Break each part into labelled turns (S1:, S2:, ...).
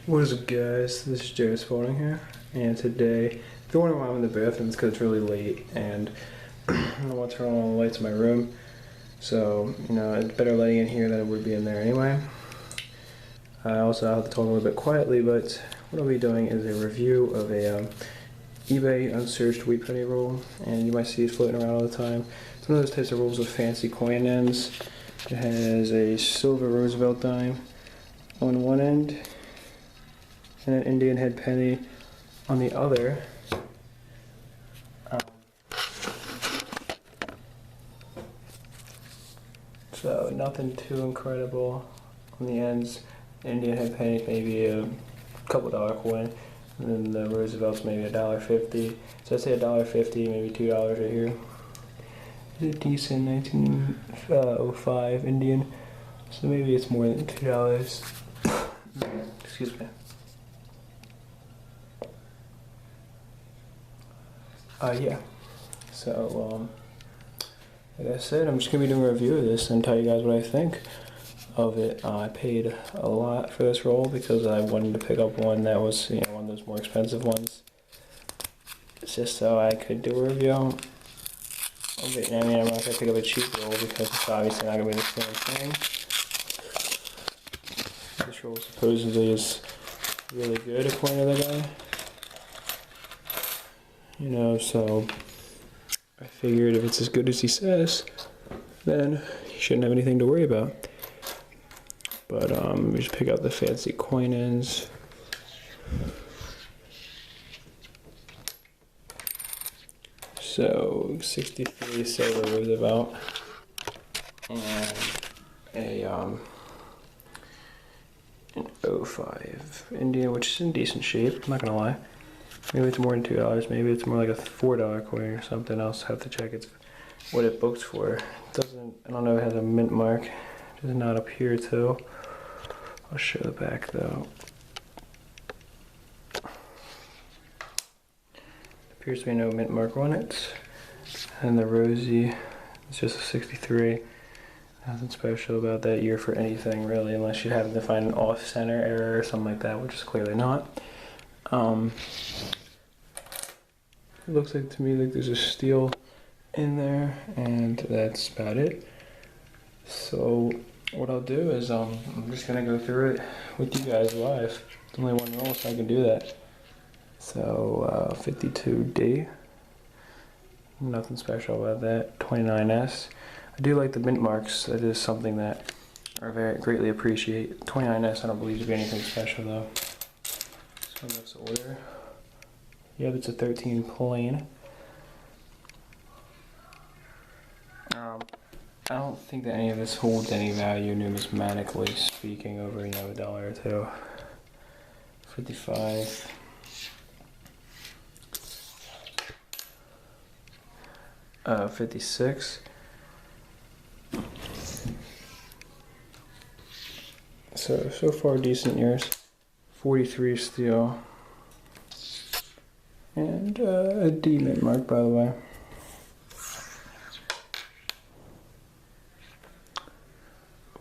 S1: What is up, guys? This is Jared Spalding here, and today, if you're wondering why I'm in the bathroom, it's because it's really late, and I don't want to turn on all the lights in my room, so, it's better lighting in here than it would be in there anyway. I also have to talk a little bit quietly, but what I'll be doing is a review of a eBay unsearched wheat penny roll, and you might see it floating around all the time. It's one of those types of rolls with fancy coin ends. It has a silver Roosevelt dime on one end, and an Indian head penny on the other. So nothing too incredible on the ends. Indian head penny maybe a couple dollar coin, and then the Roosevelt's maybe $1.50. So I'd say $1.50, maybe $2 right here. It's a decent 1905 Indian, so maybe it's more than $2. Excuse me. Yeah, so, like I said, I'm just going to be doing a review of this and tell you guys what I think of it. I paid a lot for this roll because I wanted to pick up one that was, one of those more expensive ones. It's just so I could do a review of it. I mean, I'm not going to pick up a cheap roll because it's obviously not going to be the same thing. This roll supposedly is really good according to the guy. So I figured if it's as good as he says, then he shouldn't have anything to worry about. But we just pick out the fancy coin ends. So 63 silver Roosevelt and an 05 Indian, which is in decent shape, I'm not gonna lie. Maybe it's more than $2, maybe it's more like a $4 coin or something else. Have to check what it booked for. It doesn't, I don't know if it has a mint mark. It does not appear to. I'll show the back though. Appears to be no mint mark on it. And the Rosie, it's just a 63. Nothing special about that year for anything really, unless you happen to find an off-center error or something like that, which is clearly not. It looks like to me like there's a steel in there, and that's about it. So what I'll do is I'm just gonna go through it with you guys live. It's only one roll, so I can do that. So 52D, nothing special about that. 29S. I do like the mint marks. That is something that I very greatly appreciate. 29S, I don't believe to be anything special though. This one looks order. Yep, it's a 13 plain. I don't think that any of this holds any value numismatically speaking over, $1 or $2. 55. Uh, 56. So far decent years. 43 steel. And a D mint mark, by the way.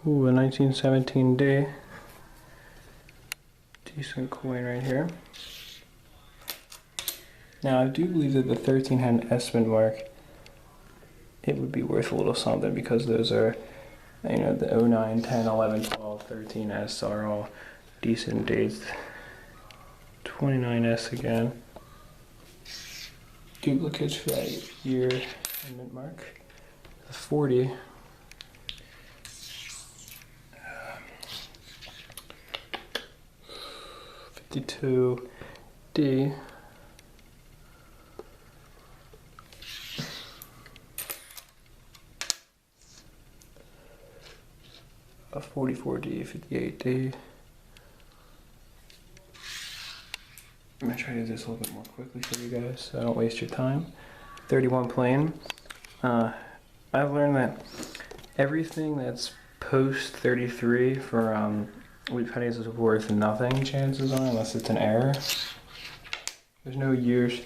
S1: Ooh, a 1917 D. Decent coin right here. Now, I do believe that the 13 had an S mint mark. It would be worth a little something because those are, the 09, 10, 11, 12, 13S are all decent dates. 29S again. Duplicates for that year and mint mark. The 40. $52D. A 44D, 58D. I'm gonna try to do this a little bit more quickly for you guys so I don't waste your time. 31 plain. I've learned that everything that's post 33 for wheat pennies is worth nothing, chances are, unless it's an error. There's no years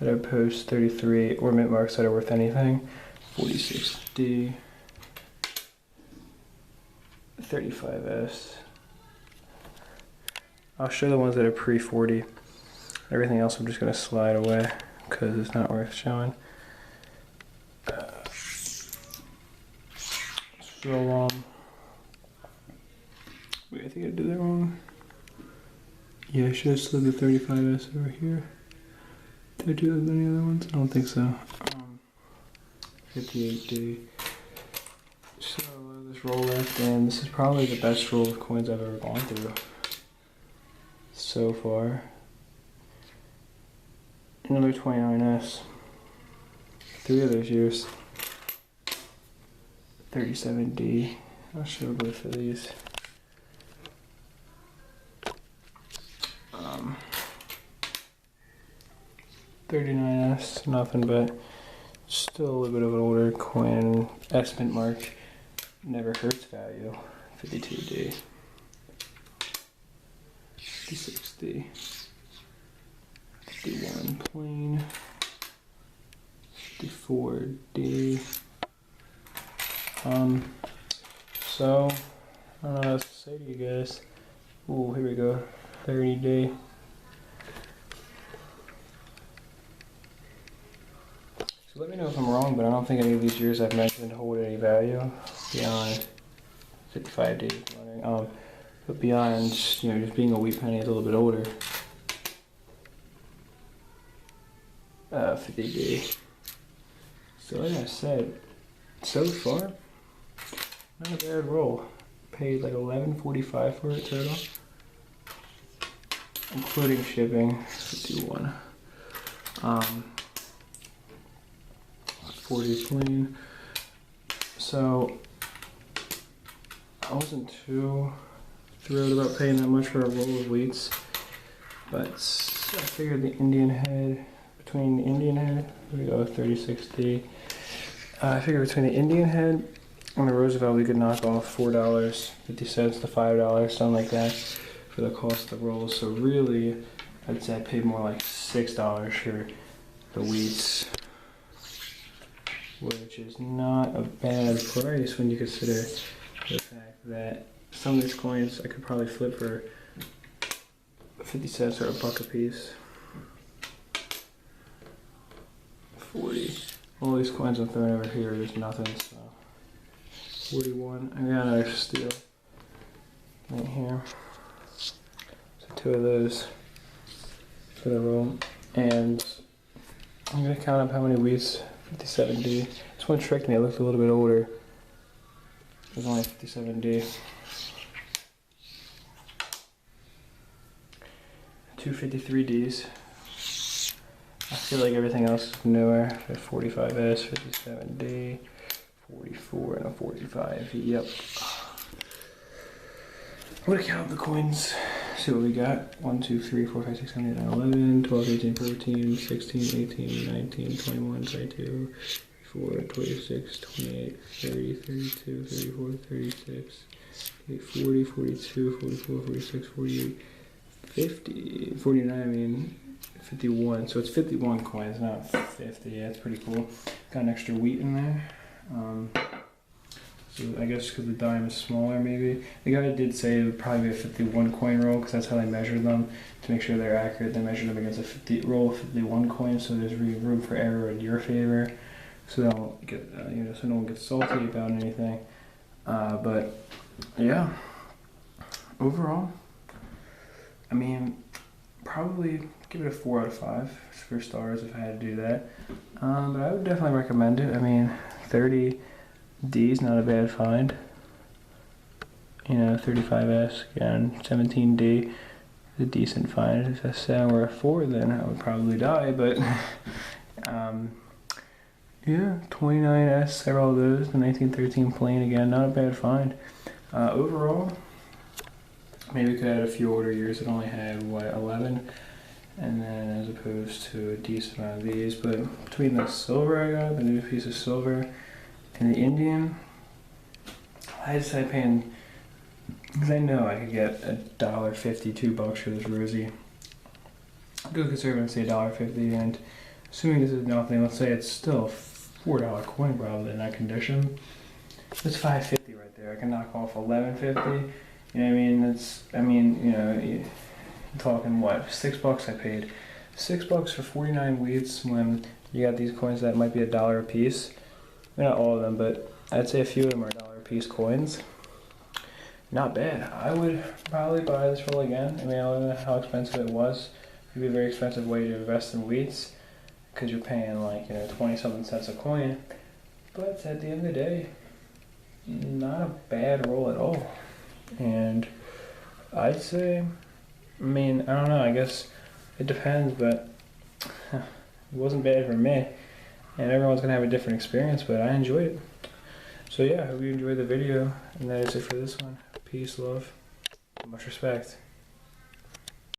S1: that are post 33 or mint marks that are worth anything. 46D. 35S. I'll show the ones that are pre-40. Everything else I'm just gonna slide away because it's not worth showing. Wait, I think I did that wrong. Yeah, I should have slid the 35S over here. Did I do that with any other ones? I don't think so. 58D. So this roll left, and this is probably the best roll of coins I've ever gone through so far. Another 29S. 3 of those years. 37D. I'll show both of these. 39S, nothing but still a little bit of an older coin. Estimate mark never hurts value. 52D. 56D. 51 plain. 54D. So I don't know what else to say to you guys. Ooh, here we go. 30D. So let me know if I'm wrong, but I don't think any of these years I've mentioned hold any value beyond 55D. But beyond, just being a wheat penny, it's a little bit older. 50D. So like I said, so far, not a bad roll. Paid like $11.45 for it total, including shipping. 51. 40 plain. So I wasn't too thrilled about paying that much for a roll of wheats, but I figured the Indian head, between the Indian head, here we go, 36D. I figured between the Indian head and the Roosevelt we could knock off $4.50 to $5, something like that, for the cost of the rolls. So really, I'd say I paid more like $6 for the wheats, which is not a bad price when you consider the fact that some of these coins I could probably flip for 50 cents or $1 a piece. 40. All these coins I'm throwing over here, there's nothing, so 41. I got another steal right here. So 2 of those for the roll. And I'm gonna count up how many wheats. 57D. This one tricked me, it looked a little bit older. It was only 57D. 2 53Ds. I feel like everything else is newer. 45S, 57D, 44, and a 45. Yep. I'm gonna count the coins. See what we got. 1, 2, 3, 4, 5, 6, 7, 8, 9, 11, 12, 18, 14, 16, 18, 19, 21, 22, 24, 26, 28, 30, 32, 34, 36, 40, 42, 44, 46, 48, 50, 49, I mean, 51. So it's 51 coins, not 50. Yeah, it's pretty cool. Got an extra wheat in there. So I guess because the dime is smaller, maybe. The guy did say it would probably be a 51 coin roll, because that's how they measure them. To make sure they're accurate, they measure them against a roll of 51 coins, so there's room for error in your favor. So they don't get, so no one gets salty about anything. But yeah, overall, I mean, probably give it a 4 out of 5 for stars if I had to do that. But I would definitely recommend it. I mean, 30D is not a bad find. 35S, again, 17D is a decent find. If a 7 or a 4, then I would probably die, but yeah, 29S, several of those. The 1913 plain, again, not a bad find. Overall, maybe we could add a few older years that only had, 11? And then as opposed to a decent amount of these. But between the silver I got, the new piece of silver, and the Indian, I decided paying, because I know I could get $1.50, $2 for this Rosie. I'll go conservative and say $1.50, and assuming this is nothing, let's say it's still a $4 coin probably in that condition. It's $5.50 right there. I can knock off $11.50. You know what I mean? I'm talking what, $6 I paid. $6 for 49 wheats when you got these coins that might be $1 a piece. Not all of them, but I'd say a few of them are $1 a piece coins. Not bad. I would probably buy this roll again. I mean, I don't know how expensive it was. It'd be a very expensive way to invest in wheats because you're paying like, 20-something cents a coin. But at the end of the day, not a bad roll at all. And I'd say, I mean, I don't know, I guess it depends, but it wasn't bad for me. And everyone's gonna have a different experience, but I enjoyed it. So yeah, I hope you enjoyed the video, and that is it for this one. Peace, love, much respect.